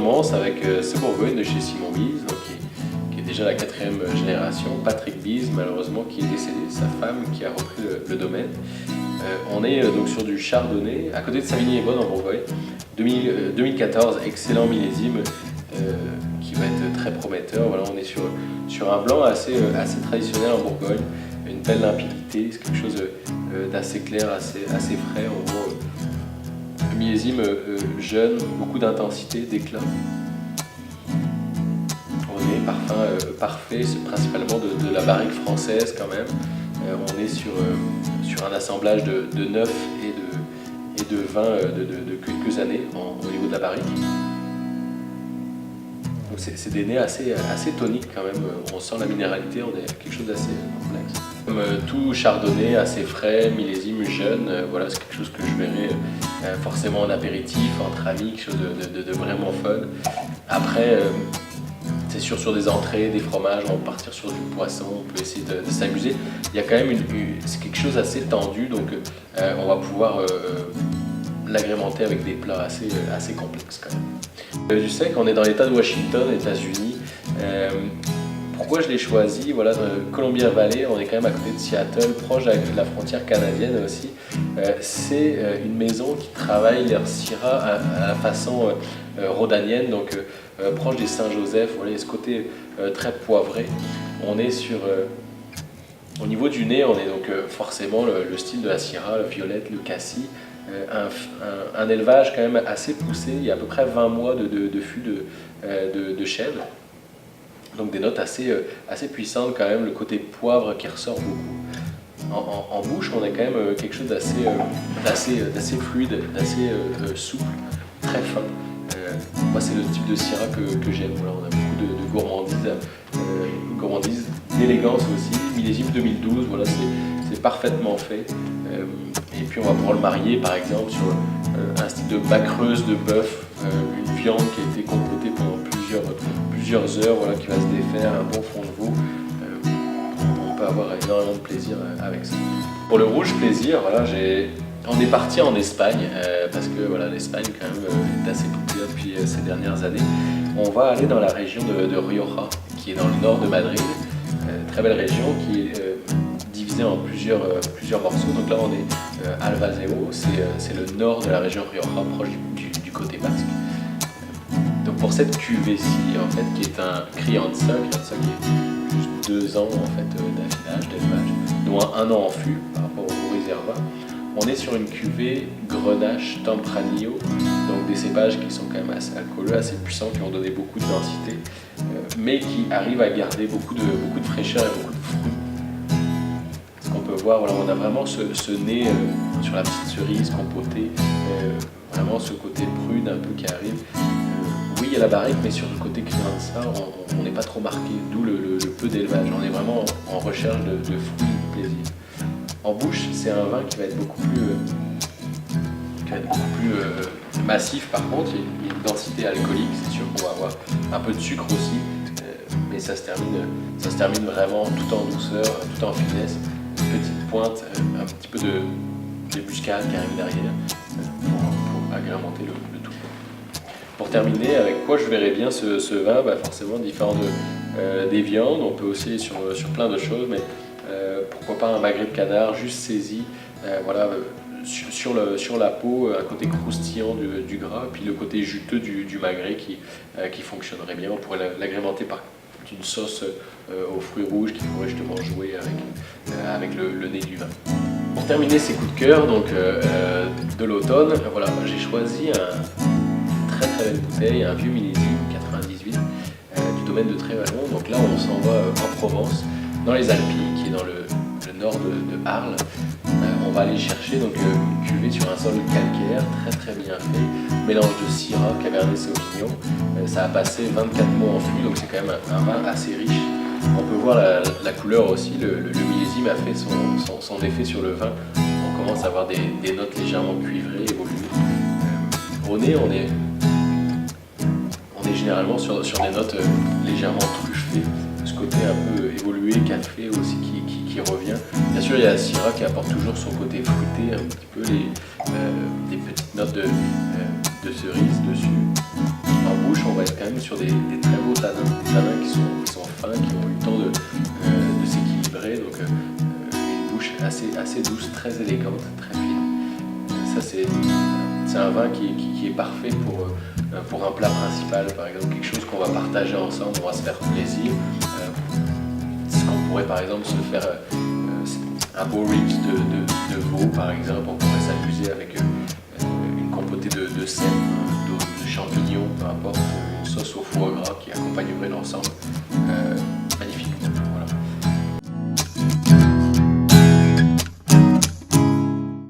commence avec ce Bourgogne de chez Simon Bise, donc qui est déjà la 4e génération. Patrick Bise, malheureusement, qui est décédé, sa femme qui a repris le domaine. On est donc sur du chardonnay, à côté de Savigny-les-Bonnes en Bourgogne. 2014, excellent millésime qui va être très prometteur. Voilà, on est sur un blanc assez traditionnel en Bourgogne, une belle limpidité, c'est quelque chose d'assez clair, assez frais. En gros, un millésime jeune, beaucoup d'intensité, d'éclat. On est parfum parfait, c'est principalement de la barrique française quand même. On est sur un assemblage de neuf et de vin de quelques années au niveau de la barrique. Donc c'est des nez assez toniques quand même, on sent la minéralité, on est quelque chose d'assez complexe. Comme tout chardonnay assez frais, millésime jeune, voilà, c'est quelque chose que je verrais forcément en apéritif, entre amis, quelque chose de vraiment fun. Après, c'est sûr, sur des entrées, des fromages, on va partir sur du poisson, on peut essayer de s'amuser. Il y a quand même c'est quelque chose assez tendu, donc on va pouvoir l'agrémenter avec des plats assez complexes quand même. Je sais qu'on est dans l'État de Washington, États-Unis. Pourquoi je l'ai choisi? Voilà, Columbia Valley, on est quand même à côté de Seattle, proche de la frontière canadienne aussi. C'est une maison qui travaille leur syrah à la façon rhodanienne, donc proche des Saint-Joseph. Voilà, il y a ce côté très poivré. On est au niveau du nez, on est donc forcément le style de la syrah, le violette, le cassis. Un élevage quand même assez poussé, il y a à peu près 20 mois de fût de chèvre. Donc des notes assez puissantes quand même, le côté poivre qui ressort beaucoup. En bouche, on a quand même quelque chose d'assez fluide, d'assez souple, très fin. Moi, c'est le type de syrah que j'aime. Voilà, on a beaucoup de gourmandise, d'élégance aussi. Millésime 2012, voilà, c'est parfaitement fait. Et puis on va pouvoir le marier par exemple sur un style de bacreuse de bœuf, une viande qui a été compotée pendant plusieurs heures, voilà, qui va se défaire, un bon fond de veau. On peut avoir énormément de plaisir avec ça. Pour le rouge plaisir, voilà, on est parti en Espagne parce que voilà, l'Espagne quand même est assez populaire depuis ces dernières années. On va aller dans la région de Rioja, qui est dans le nord de Madrid, très belle région qui est divisée en plusieurs morceaux. Donc là on est Albaceo, c'est le nord de la région Rioja, proche du côté basque. Donc pour cette cuvée-ci, en fait, qui est un crianza qui est juste 2 ans en fait d'affinage, d'élevage, dont un an en fût par rapport au Reserva. On est sur une cuvée Grenache Tempranillo, donc des cépages qui sont quand même assez alcooleux, assez puissants, qui ont donné beaucoup de densité, mais qui arrivent à garder beaucoup de fraîcheur et beaucoup de fruits. Ce qu'on peut voir, voilà, on a vraiment ce nez sur la petite cerise compotée, vraiment ce côté prune un peu qui arrive. Oui, il y a la barrique, mais sur le côté crianza, on n'est pas trop marqué, d'où le peu d'élevage. On est vraiment en recherche de fruits de plaisir. En bouche, c'est un vin qui va être beaucoup plus massif par contre. Il y a une densité alcoolique, c'est sûr qu'on va avoir un peu de sucre aussi, mais ça se termine vraiment tout en douceur, tout en finesse. Une petite pointe, un petit peu de muscade qui arrive derrière pour agrémenter le tout. Pour terminer, avec quoi je verrais bien ce vin? Forcément différent des viandes, on peut aussi sur plein de choses, mais pourquoi pas un magret de canard juste saisi, voilà, sur la peau, un côté croustillant du gras, puis le côté juteux du magret qui fonctionnerait bien. On pourrait l'agrémenter par une sauce aux fruits rouges qui pourrait justement jouer avec le nez du vin. Pour terminer ces coups de cœur donc, de l'automne, voilà, j'ai choisi une très belle bouteille, un vieux millésime 98 du domaine de Trévalon. Donc là on s'en va en Provence, dans les Alpilles, qui est dans le nord de Arles. On va aller chercher donc une cuvée sur un sol calcaire, très bien fait, mélange de Syrah, Cabernet Sauvignon. Ça a passé 24 mois en fût, donc c'est quand même un vin assez riche. On peut voir la couleur aussi, le millésime a fait son effet sur le vin. On commence à avoir des notes légèrement cuivrées, évoluées. Au nez, on est généralement sur des notes légèrement truffées. Ce côté un peu évolué, café aussi qui revient. Bien sûr, il y a la Syrah qui apporte toujours son côté fruité, un petit peu des petites notes de cerise dessus. En bouche, on va être quand même sur des très beaux tanins qui sont fins, qui ont eu le temps de s'équilibrer. Donc une bouche assez douce, très élégante, très fine. Ça c'est un vin qui est parfait pour un plat principal, par exemple, quelque chose qu'on va partager ensemble, on va se faire plaisir. Ce qu'on pourrait par exemple se faire un beau ribs de veau, par exemple, on pourrait s'amuser avec une compotée de cèpes, de champignons, peu importe, une sauce au foie gras qui accompagnerait l'ensemble.